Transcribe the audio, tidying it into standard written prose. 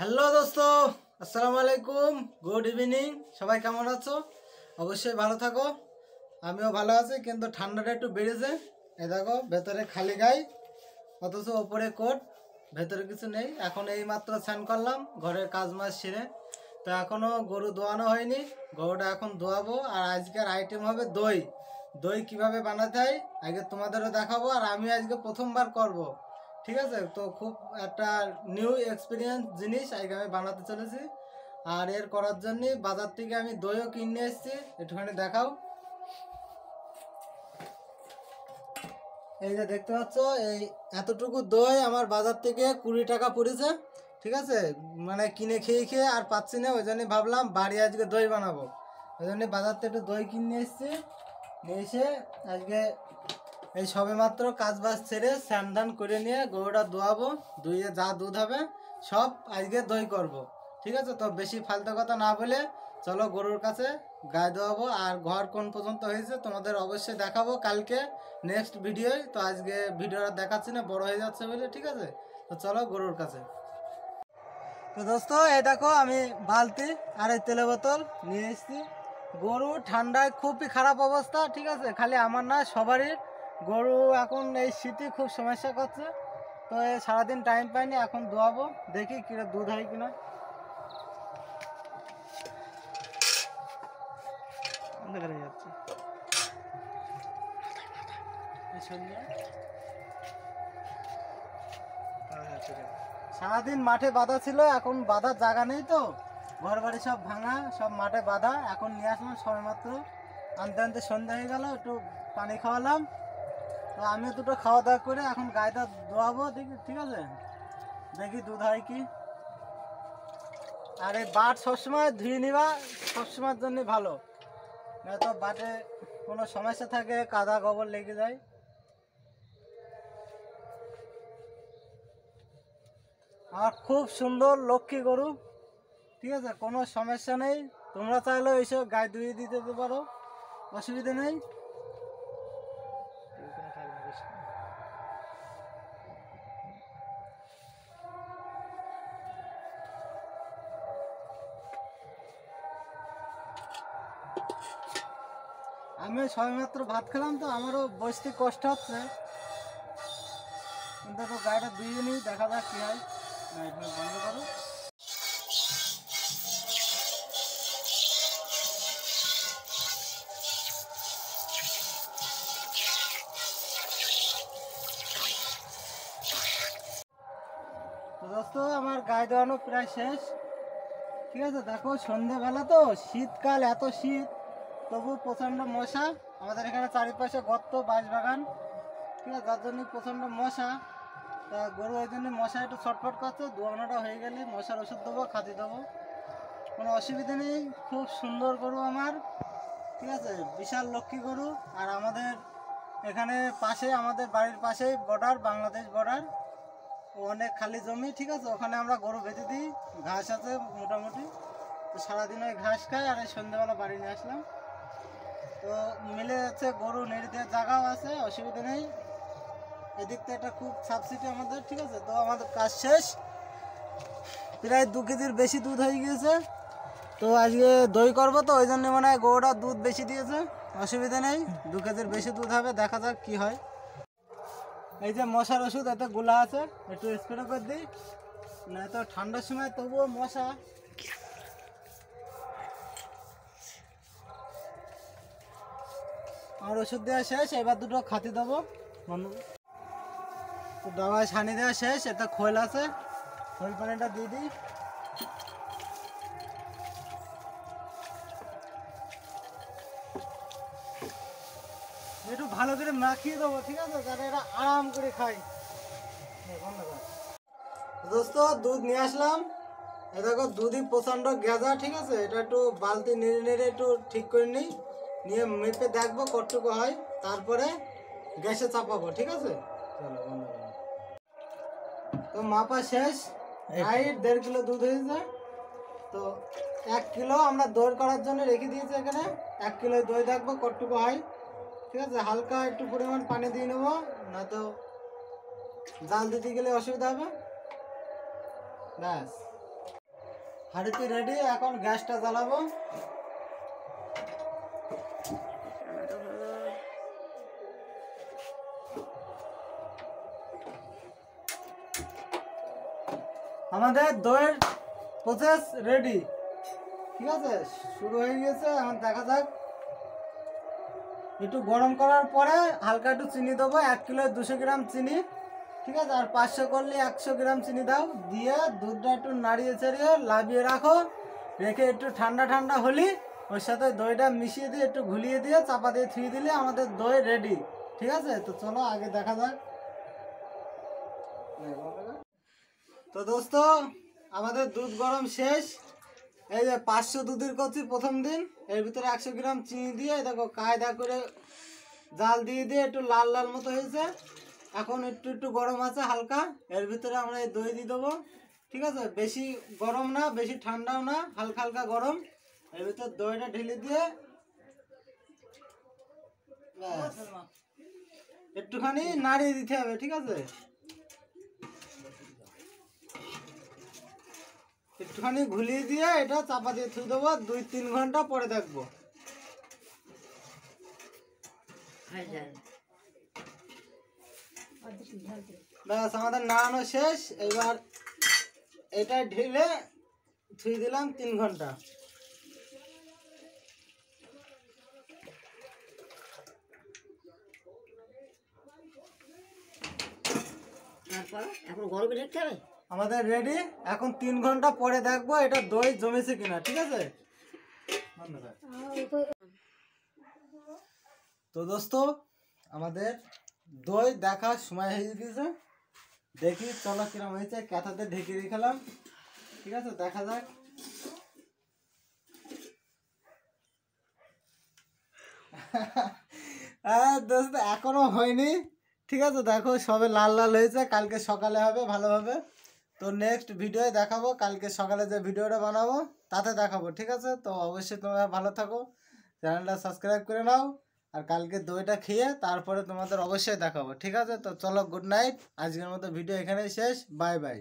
Hello দোস্ত, আসসালামু আলাইকুম, গুড ইভিনিং। সবাই কেমন আছো? অবশ্যই ভালো থাকো। আমিও ভালো আছি, কিন্তু ঠান্ডাটা একটু বেড়েছে। এই দেখো, ভেতরে খালি গায়ে, অথচ ওপরে কোট, ভেতরে কিছু নেই। এখন এই মাত্র স্নান করলাম ঘরের কাজ মাজ সেরে। তো এখনও গরু ধোয়ানো হয়নি, গরুটা এখন ধোয়াবো। আর আজকের আইটেম হবে দই। দই কিভাবে বানাতে হয় আজকে তোমাদেরও দেখাবো, আর আমি আজকে প্রথমবার করব। ঠিক আছে, তো খুব একটা নিউ এক্সপিরিয়েন্স জিনিস আজকে আমি বানাতে চলেছি। আর এর করার জন্য বাজার থেকে আমি দইও কিনে এসেছি, একটুখানি দেখাও। এই যে দেখতে পাচ্ছ, এই এতটুকু দই আমার বাজার থেকে 20 টাকা পড়েছে। ঠিক আছে, মানে কিনে খেয়ে খেয়ে আর পাচ্ছি না, ওই জন্যই ভাবলাম বাড়ি আজকে দই বানাবো। ওই জন্য বাজার থেকে একটু দই কিনে এসেছি। নিয়ে এসে আজকে এই সবে মাত্র কাজ বাজ ছেড়ে স্নান টান করে নিয়ে গরুটা ধোয়াবো। ধুয়ে যা দুধ হবে সব আজকে দই করব। ঠিক আছে, তো বেশি ফালতু কথা না বলে চলো গরুর কাছে গায়ে ধোয়াবো। আর ঘর কোন পর্যন্ত হয়েছে তোমাদের অবশ্যই দেখাবো কালকে নেক্সট ভিডিওয়। তো আজকে ভিডিওটা দেখাচ্ছি না, বড় হয়ে যাচ্ছে বলে। ঠিক আছে, তো চলো গরুর কাছে। তো দোস্ত, এই দেখো আমি বালতি আর এই তেলে বোতল নিয়ে এসেছি। গরু ঠান্ডায় খুবই খারাপ অবস্থা। ঠিক আছে, খালি আমার না, সবারই। গরু এখন এই শীতে খুব সমস্যা করছে। তো এই সারাদিন টাইম পাইনি, এখন ধোয়াবো, দেখি কিনা দুধ হয় কিনা। যাচ্ছে সারাদিন মাঠে বাঁধা ছিল, এখন বাঁধার জায়গা নেই। তো ঘর বাড়ি সব ভাঙা, সব মাঠে বাঁধা। এখন নিয়ে আসলাম সবে মাত্র, আনতে আনতে সন্ধ্যা হয়ে গেল। একটু পানি খাওয়ালাম, তো আমিও দুটো খাওয়া দাওয়া করে এখন গায়েটা ধোয়াবো। দেখি, ঠিক আছে, দেখি দুধ হয় কি। আর এই বাট সবসময় ধুয়ে নিবা, সবসময়ের জন্য ভালো। নয়তো বাটে কোনো সমস্যা থাকে, কাদা গোবর লেগে যায়। আর খুব সুন্দর লক্ষ্মী গরু। ঠিক আছে, কোনো সমস্যা নেই। তোমরা চাইলেও এইসব গায়ে ধুয়ে দিতে পারো, অসুবিধা নেই। আমি সবেমাত্র ভাত খেলাম, তো আমারও বসতে কষ্ট হচ্ছে, কিন্তু তো গাড়িটা ধুয়ে নিই, দেখা যাক কী হয়। বন্ধ করো। তো দোস্ত, আমার গায়ে ধোয়ানো প্রায় শেষ। ঠিক আছে, দেখো সন্ধ্যেবেলা তো, শীতকাল, এত শীত, তবু প্রচণ্ড মশা। আমাদের এখানে চারিপাশে গর্ত, বাঁশবাগান। ঠিক আছে, যার জন্য প্রচণ্ড মশা। তা গরু ওই জন্য মশা একটু ছটফট করছে। ধোয়ানোটা হয়ে গেলে মশার ওষুধ দেবো, খাতি দেবো, কোনো অসুবিধা নেই। খুব সুন্দর গরু আমার। ঠিক আছে, বিশাল লক্ষ্মী গরু। আর আমাদের এখানে পাশে, আমাদের বাড়ির পাশেই বর্ডার, বাংলাদেশ বর্ডার, অনেক খালি জমি। ঠিক আছে, ওখানে আমরা গরু বেঁধে দিই, ঘাস আছে মোটামুটি। তো সারাদিন ওই ঘাস খাই, আর এই সন্ধ্যেবেলা বাড়ি নিয়ে আসলাম। তো মিলে যাচ্ছে, গরু নেড়ে দেওয়ার জায়গাও আছে, অসুবিধা নেই। এদিকটা একটা খুব সাবসিডি আমাদের। ঠিক আছে, তো আমাদের কাজ শেষ। প্রায় 2 কেজির বেশি দুধ হয়ে গিয়েছে। তো আজকে দই করবো, তো ওই জন্য মানে গরুটা দুধ বেশি দিয়েছে। অসুবিধা নেই, 2 কেজির বেশি দুধ হবে, দেখা যাক কি হয়। এই যে মশার ওষুধ এতে গুলা আছে, একটু স্প্রে করে দিই, না তো ঠান্ডার সময় তবুও মশা। আমার ওষুধ দেওয়া শেষ, এবার দুটো খাতি দেবো। তো দাওয়ায় ছানি দেওয়া শেষ, এতে খোল আছে, খোল পানিটা দিয়ে দিই। একটু ভালো করে মাখিয়ে দেবো, ঠিক আছে, যাতে এটা আরাম করে খাই। দোস্ত, দুধ নিয়ে আসলাম। এ দেখো, দুধই প্রচণ্ড গেঁজা। ঠিক আছে, এটা একটু বালতি নেড়ে নেড়ে একটু ঠিক করে নিই, নিয়ে মেপে দেখবো কতটুকু হয়, তারপরে গ্যাসে চাপাবো। ঠিক আছে, চলো বন্ধ করো। তো মাপা শেষ, 1.5 কিলো দুধ হয়েছে। তো 1 কিলো আমরা দই করার জন্য রেখে দিয়েছি এখানে। 1 কিলো দই দেখবো কতটুকু হয়। ঠিক আছে, হালকা একটু পরিমাণ পানি দিয়ে নেবো, না তো জাল দিতে গেলে অসুবিধা হবে। ব্যাস, হাঁড়িতে রেডি, এখন গ্যাসটা জ্বালাবো। আমাদের দইয়ের প্রসেস রেডি, ঠিক আছে, শুরু হয়ে গেছে। এখন দেখা যাক, একটু গরম করার পরে হালকা একটু চিনি দেবো, 1 কিলো 200 গ্রাম চিনি, ঠিক আছে। আর 500 করলে 100 গ্রাম চিনি দাও, দিয়ে দুধটা একটু নাড়িয়ে চাড়িয়ে লাভিয়ে রাখো, রেখে একটু ঠান্ডা ঠান্ডা হলি ওর সাথে দইটা মিশিয়ে দিয়ে একটু ঘুলিয়ে দিয়ে চাপা দিয়ে থুয়ে দিলে আমাদের দই রেডি, ঠিক আছে। তো চলো আগে দেখা যাক। তো দোস্ত, আমাদের দুধ গরম শেষ। এই যে 500 দুধের করছি প্রথম দিন, এর ভিতরে 100 গ্রাম চিনি দিয়ে দেখো কায়দা করে জাল দিয়ে দিয়ে একটু লাল লাল মতো হয়েছে। এখন একটু একটু গরম আছে হালকা, এর ভিতরে আমরা এই দই দিয়ে দেবো, ঠিক আছে। বেশি গরম না, বেশি ঠান্ডাও না, হালকা হালকা গরম। এর ভিতর দইটা ঢেলে দিয়ে ব্যাস একটুখানি নাড়িয়ে দিতে হবে, ঠিক আছে। একটুখানি ঘুলিয়ে দিয়ে এটা চাপা দিয়ে থুয়ে দেবো, 2-3 ঘন্টা পরে দেখবো। ব্যাস আমাদের নাড়ানো শেষ। এবার এটা ঢেলে থুয়ে দিলাম 3 ঘন্টা। এখন গরমে রাখতে হবে। আমাদের রেডি, এখন 3 ঘন্টা পরে দেখবো এটা দই জমেছে কিনা, ঠিক আছে। তো দোস্ত, আমাদের দই দেখার সময় হয়ে গেছে, দেখি চলো কিরম হয়েছে। ক্যাথাতে ঢেকে রেখেলাম, ঠিক আছে, দেখা যাক। হ্যাঁ দোস্ত, এখনো হয়নি, ঠিক আছে। দেখো সবে লাল লাল হয়েছে, কালকে সকালে হবে ভালোভাবে। তো নেক্সট ভিডিও দেখাবো, কালকে সকালে যে ভিডিওটা বানাবো তাতে দেখাবো, ঠিক আছে। তো অবশ্যই তোমরা ভালো থাকো, চ্যানেলটা সাবস্ক্রাইব করে নাও। আর কালকে দইটা খেয়ে তারপরে তোমাদের অবশ্যই দেখাবো, ঠিক আছে। তো চলো, গুড নাইট, আজকের মতো ভিডিও এখানেই শেষ, বাই বাই।